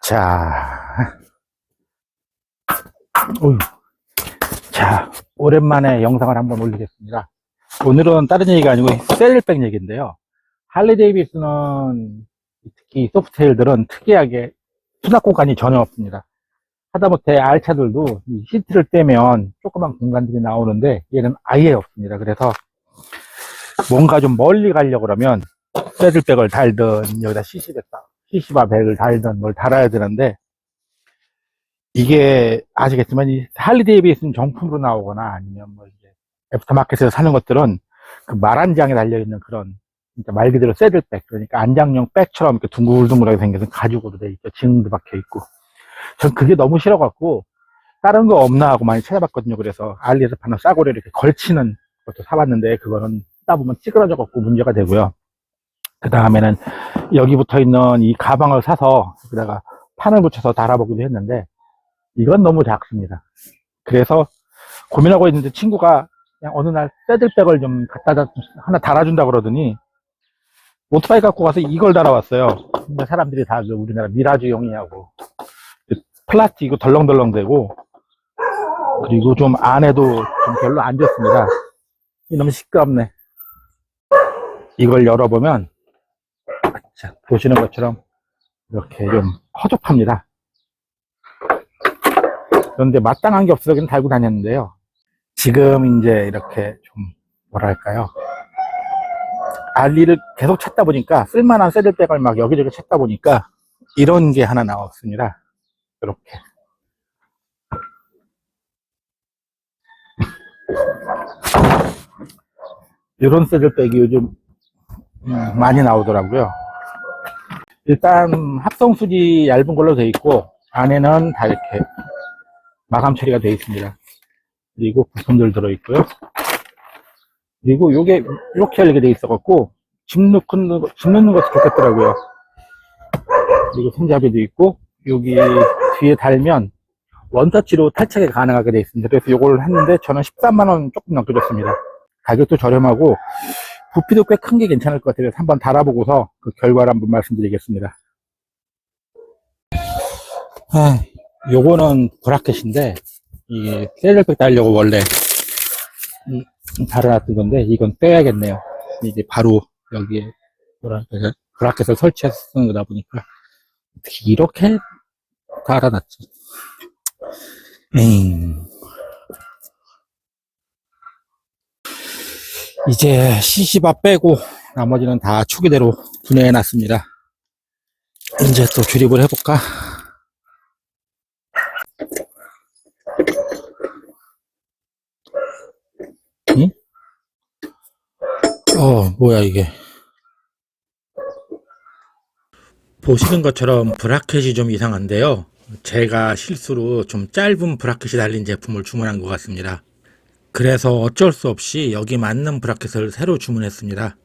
자, 어휴. 자, 오랜만에 영상을 한번 올리겠습니다. 오늘은 다른 얘기가 아니고 셀백 얘기인데요. 할리 데이비스는 특히 소프트웨어들은 특이하게 수납 공간이 전혀 없습니다. 하다못해 R차들도 이 시트를 떼면 조그만 공간들이 나오는데 얘는 아예 없습니다. 그래서 뭔가 좀 멀리 가려고 그러면 새들백을 달든 여기다 CC바 백을 달든 뭘 달아야 되는데, 이게 아시겠지만 이 할리 데이비슨 정품으로 나오거나 아니면 뭐 이제 애프터마켓에서 사는 것들은 그 말한장에 달려있는 그런 진짜 말 그대로 새들백, 그러니까 안장용 백처럼 이렇게 둥글둥글하게 생겨서 가죽으로 돼 있죠. 지능도 박혀 있고. 전 그게 너무 싫어갖고 다른 거 없나 하고 많이 찾아봤거든요. 그래서 알리에서 파는 싸구려 이렇게 걸치는 것도 사봤는데 그거는 쓰다 보면 찌그러져 갖고 문제가 되고요. 그 다음에는 여기 붙어 있는 이 가방을 사서 여기다가 판을 붙여서 달아보기도 했는데 이건 너무 작습니다. 그래서 고민하고 있는데 친구가 그냥 어느 날 새들백을 좀 갖다 하나 달아준다 그러더니 오토바이 갖고 가서 이걸 달아왔어요. 근데 사람들이 다 그 우리나라 미라주용이냐고, 플라스틱이고 덜렁덜렁 되고, 그리고 좀 안에도 좀 별로 안 좋습니다. 너무 시끄럽네. 이걸 열어보면 자, 보시는 것처럼 이렇게 좀 허접합니다. 그런데 마땅한 게 없어서 그냥 달고 다녔는데요. 지금 이제 이렇게 좀 뭐랄까요, 알리를 계속 찾다 보니까, 쓸만한 새들백을 막 여기저기 찾다 보니까 이런 게 하나 나왔습니다. 이렇게 이런 새들백이 요즘 많이 나오더라고요. 일단 합성수지 얇은 걸로 되어 있고 안에는 다 이렇게 마감 처리가 되어 있습니다. 그리고 부품들 들어 있고요. 그리고 요게 이렇게 열리게 되어 있어 갖고 집 넣는 것도 좋겠더라고요. 그리고 손잡이도 있고 여기 뒤에 달면 원터치로 탈착이 가능하게 되어 있습니다. 그래서 요걸 했는데 저는 13만원 조금 넘게 줬습니다. 가격도 저렴하고 부피도 꽤 큰 게 괜찮을 것 같아요. 한번 달아보고서 그 결과를 한번 말씀드리겠습니다. 요거는 브라켓인데, 이게 셀럽백 달려고 원래 달아놨던 건데 이건 떼야겠네요. 이제 바로 여기에 브라켓을 설치해서 쓰는 거다 보니까 어떻게 이렇게 달아놨지. 이제 CC바 빼고 나머지는 다 추기대로 분해해 놨습니다. 이제 또 조립을 해볼까? 응? 뭐야 이게. 보시는 것처럼 브라켓이 좀 이상한데요. 제가 실수로 좀 짧은 브라켓이 달린 제품을 주문한 것 같습니다. 그래서 어쩔 수 없이 여기 맞는 브라켓을 새로 주문했습니다.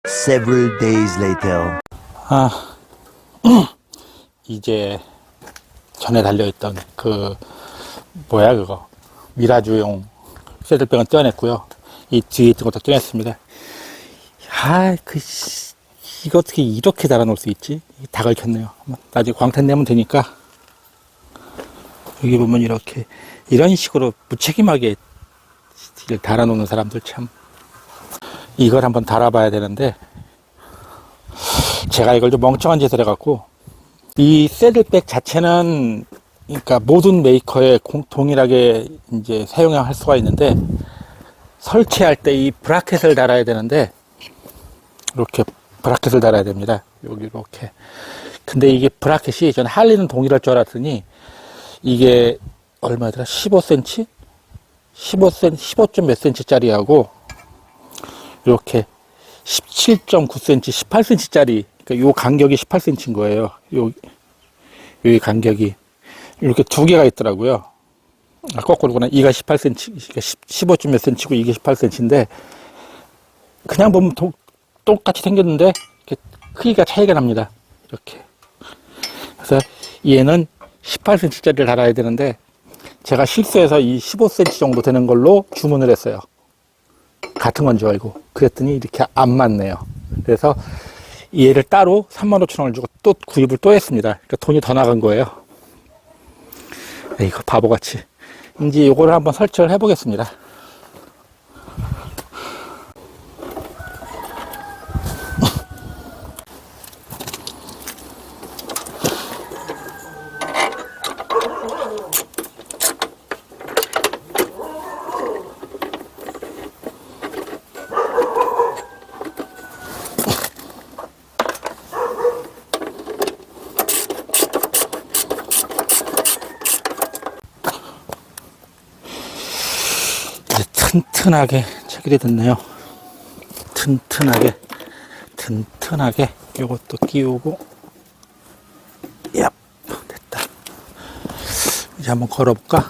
Several days later. 이제 전에 달려있던 그 뭐야 그거 미라주용 새들백은 떼어냈고요. 이 뒤에 있던 것도 떼어냈습니다. 이거 어떻게 이렇게 달아놓을 수 있지? 다 긁혔네요. 나중에 광탄 내면 되니까. 여기 보면 이렇게 이런 식으로 무책임하게 달아놓는 사람들 참. 이걸 한번 달아봐야 되는데 제가 이걸 좀 멍청한 짓을 해갖고, 이 새들백 자체는 그러니까 모든 메이커에 동일하게 이제 사용할 수가 있는데 설치할 때 이 브라켓을 달아야 되는데 이렇게 브라켓을 달아야 됩니다. 여기 이렇게. 근데 이게 브라켓이 전 할리는 동일할 줄 알았더니 이게 얼마더라? 15cm? 15점 몇 cm 짜리하고 이렇게 17.9cm, 18cm 짜리, 그러니까 요 간격이 18cm인 거예요. 요 간격이 이렇게 두 개가 있더라고요. 거꾸로구나. 이가 18cm, 15점 몇 cm고 이게 18cm인데 그냥 보면 똑같이 생겼는데 이렇게 크기가 차이가 납니다. 이렇게. 그래서 얘는 18cm짜리를 달아야 되는데 제가 실수해서 이 15cm 정도 되는 걸로 주문을 했어요. 같은 건 줄 알고. 그랬더니 이렇게 안 맞네요. 그래서 얘를 따로 35,000원을 주고 또 구입을 또 했습니다. 그러니까 돈이 더 나간 거예요. 이거 바보같이. 이제 요거를 한번 설치를 해보겠습니다. 튼튼하게 체결이 됐네요. 튼튼하게 요것도 끼우고, 얍, 됐다. 이제 한번 걸어볼까?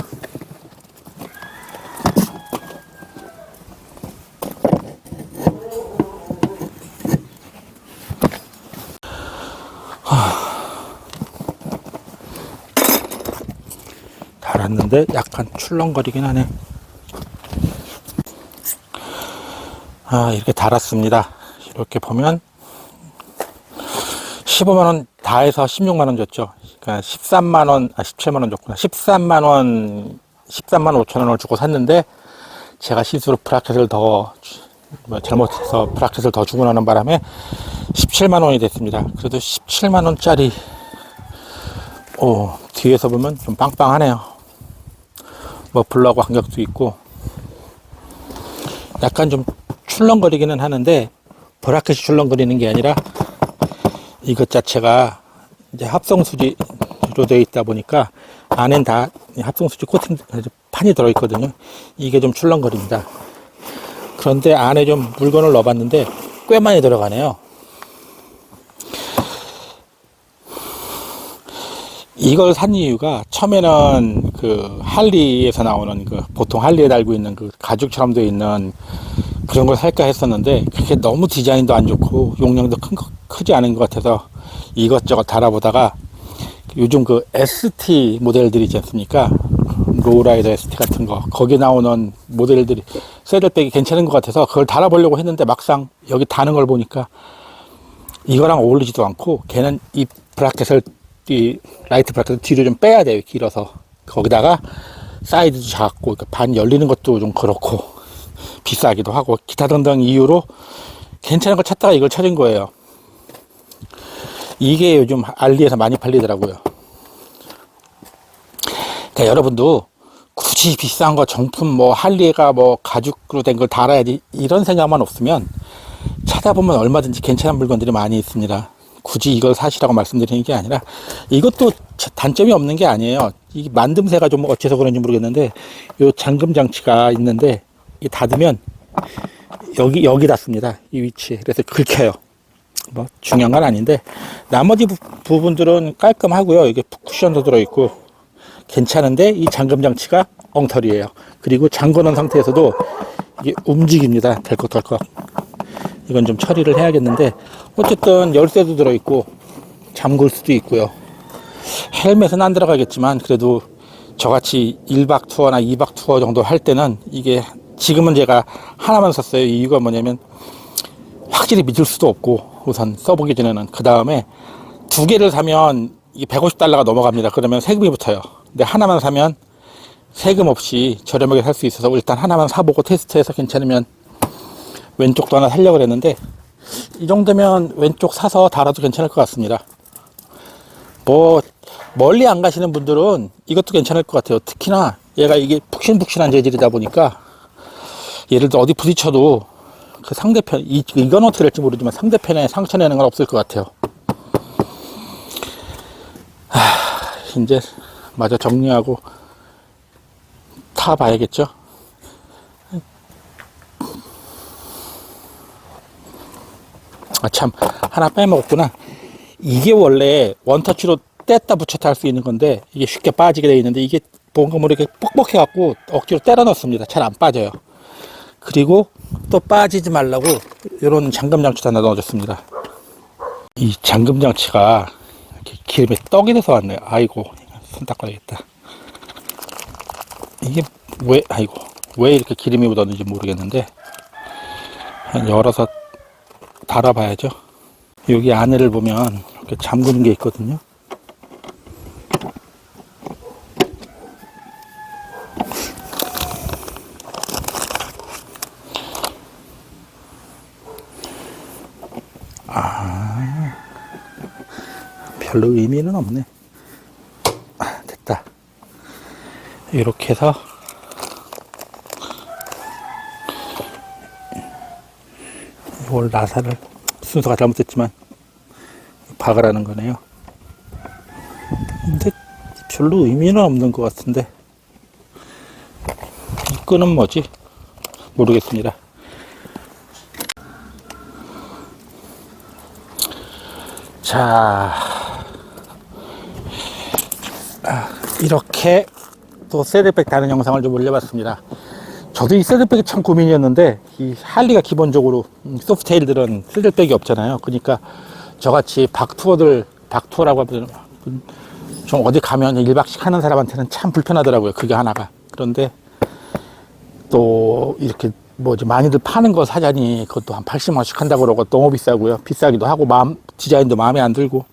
달았는데 약간 출렁거리긴 하네. 이렇게 달았습니다. 이렇게 보면 15만원 다 해서 16만원 줬죠. 그러니까 13만원, 17만원 줬구나. 13만 5천원을 주고 샀는데 제가 실수로 브라켓을 잘못해서 브라켓을 더 주고 나는 바람에 17만원이 됐습니다. 그래도 17만원짜리 뒤에서 보면 좀 빵빵하네요. 머플러하고 간격도 있고 약간 좀 출렁거리기는 하는데 브라켓이 출렁거리는 게 아니라 이것 자체가 이제 합성수지로 되어 있다 보니까 안엔 다 합성수지 코팅 판이 들어있거든요. 이게 좀 출렁거립니다. 그런데 안에 좀 물건을 넣어봤는데 꽤 많이 들어가네요. 이걸 산 이유가 처음에는 그 할리에서 나오는 보통 할리에 달고 있는 그 가죽처럼 되어 있는 그런 걸 살까 했었는데 그게 너무 디자인도 안 좋고 용량도 크지 않은 것 같아서 이것저것 달아보다가 요즘 그 ST 모델들이 있지 않습니까? 로우라이더 ST 같은 거 거기 나오는 모델들이 새들백이 괜찮은 것 같아서 그걸 달아보려고 했는데 막상 여기 다는 걸 보니까 이거랑 어울리지도 않고 걔는 이 브라켓을 이 라이트 브라켓을 뒤로 좀 빼야 돼요. 길어서 거기다가 사이즈도 작고 그러니까 반 열리는 것도 좀 그렇고 비싸기도 하고 기타 등등 이유로 괜찮은 걸 찾다가 이걸 찾은 거예요. 이게 요즘 알리에서 많이 팔리더라고요. 그러니까 여러분도 굳이 비싼 거 정품 뭐 할리가 뭐 가죽으로 된 걸 달아야지 이런 생각만 없으면 찾아보면 얼마든지 괜찮은 물건들이 많이 있습니다. 굳이 이걸 사시라고 말씀드리는 게 아니라 이것도 단점이 없는 게 아니에요. 이 만듦새가 좀 어째서 그런지 모르겠는데 요 잠금 장치가 있는데 이 닫으면 여기 닫습니다. 이 위치에. 그래서 긁혀요. 뭐 중요한 건 아닌데 나머지 부분들은 깔끔하고요. 이게 쿠션도 들어있고 괜찮은데 이 잠금 장치가 엉터리예요. 그리고 잠궈 놓은 상태에서도 이게 움직입니다. 덜컥덜컥. 이건 좀 처리를 해야겠는데 어쨌든 열쇠도 들어있고 잠글 수도 있고요. 헬멧은 안 들어가겠지만 그래도 저같이 1박 투어나 2박 투어 정도 할 때는 이게 지금은 제가 하나만 샀어요. 이유가 뭐냐면 확실히 믿을 수도 없고 우선 써보기 전에는 그 다음에 두 개를 사면 이게 $150가 넘어갑니다. 그러면 세금이 붙어요. 근데 하나만 사면 세금 없이 저렴하게 살 수 있어서 일단 하나만 사보고 테스트해서 괜찮으면 왼쪽도 하나 살려고 그랬는데 이 정도면 왼쪽 사서 달아도 괜찮을 것 같습니다. 뭐 멀리 안 가시는 분들은 이것도 괜찮을 것 같아요. 특히나 얘가 이게 푹신푹신한 재질이다 보니까 예를 들어 어디 부딪혀도 그 상대편 이건 어떻게 될지 모르지만 상대편에 상처 내는 건 없을 것 같아요. 이제 마저 정리하고 타봐야겠죠. 참 하나 빼먹었구나. 이게 원래 원터치로 뗐다 붙였다 할 수 있는 건데 이게 쉽게 빠지게 되어 있는데 이게 뭔가 모르게 뻑뻑해 갖고 억지로 때려 넣습니다. 잘 안 빠져요. 그리고 또 빠지지 말라고 이런 잠금 장치도 하나 넣어줬습니다. 이 잠금 장치가 이렇게 기름에 떡이 돼서 왔네요. 아이고 손 닦아야겠다. 이게 왜 이렇게 기름이 묻었는지 모르겠는데 열어서 달아봐야죠. 여기 안에를 보면 이렇게 잠그는 게 있거든요. 별로 의미는 없네. 됐다. 이렇게 해서 이걸 나사를 순서가 잘못됐지만 박으라는 거네요. 근데 별로 의미는 없는 것 같은데 이 끈은 뭐지? 모르겠습니다. 자, 이렇게 또 새들백 다는 영상을 좀 올려봤습니다. 저도 이 새들백이 참 고민이었는데, 이 할리가 기본적으로 소프트테일들은 새들백이 없잖아요. 그러니까 저같이 박투어라고 하면 좀 어디 가면 1박씩 하는 사람한테는 참 불편하더라고요. 그게 하나가. 그런데 또 이렇게 많이들 파는 거 사자니 그것도 한 80만원씩 한다고 그러고 너무 비싸고요. 비싸기도 하고 디자인도 마음에 안 들고.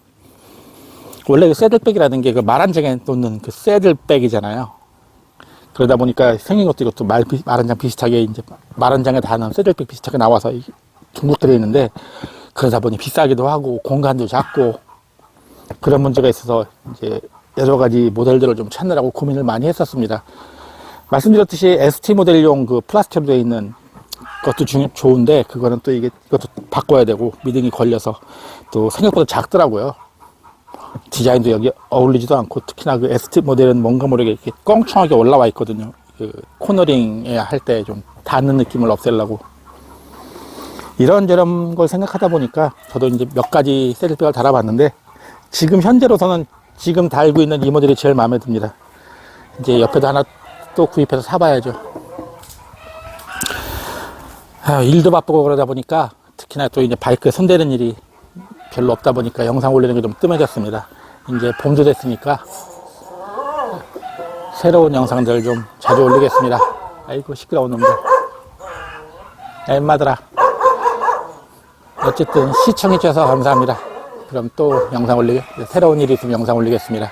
원래 그 새들백이라는 게 그 말한장에 놓는 그 새들백이잖아요. 그러다 보니까 생긴 것도 이것도 말한장 비슷하게 이제 말한장에 다는 새들백 비슷하게 나와서 중국들에 있는데, 그러다 보니 비싸기도 하고 공간도 작고 그런 문제가 있어서 이제 여러 가지 모델들을 좀 찾느라고 고민을 많이 했었습니다. 말씀드렸듯이 ST 모델용 그 플라스틱으로 되어 있는 것도 좋은데, 그거는 또 이것도 바꿔야 되고 미등이 걸려서 또 생각보다 작더라고요. 디자인도 여기 어울리지도 않고, 특히나 그 ST 모델은 뭔가 모르게 이렇게 껑충하게 올라와 있거든요. 그 코너링에 할 때 좀 닿는 느낌을 없애려고. 이런저런 걸 생각하다 보니까 저도 이제 몇 가지 새들백을 달아봤는데, 지금 현재로서는 지금 달고 있는 이 모델이 제일 마음에 듭니다. 이제 옆에도 하나 또 구입해서 사봐야죠. 일도 바쁘고 그러다 보니까, 특히나 또 이제 바이크에 손대는 일이 별로 없다 보니까 영상 올리는 게 좀 뜸해졌습니다. 이제 봄도 됐으니까 새로운 영상들 좀 자주 올리겠습니다. 아이고 시끄러운 놈들. 야 임마들아. 어쨌든 시청해주셔서 감사합니다. 그럼 또 영상 새로운 일이 있으면 영상 올리겠습니다.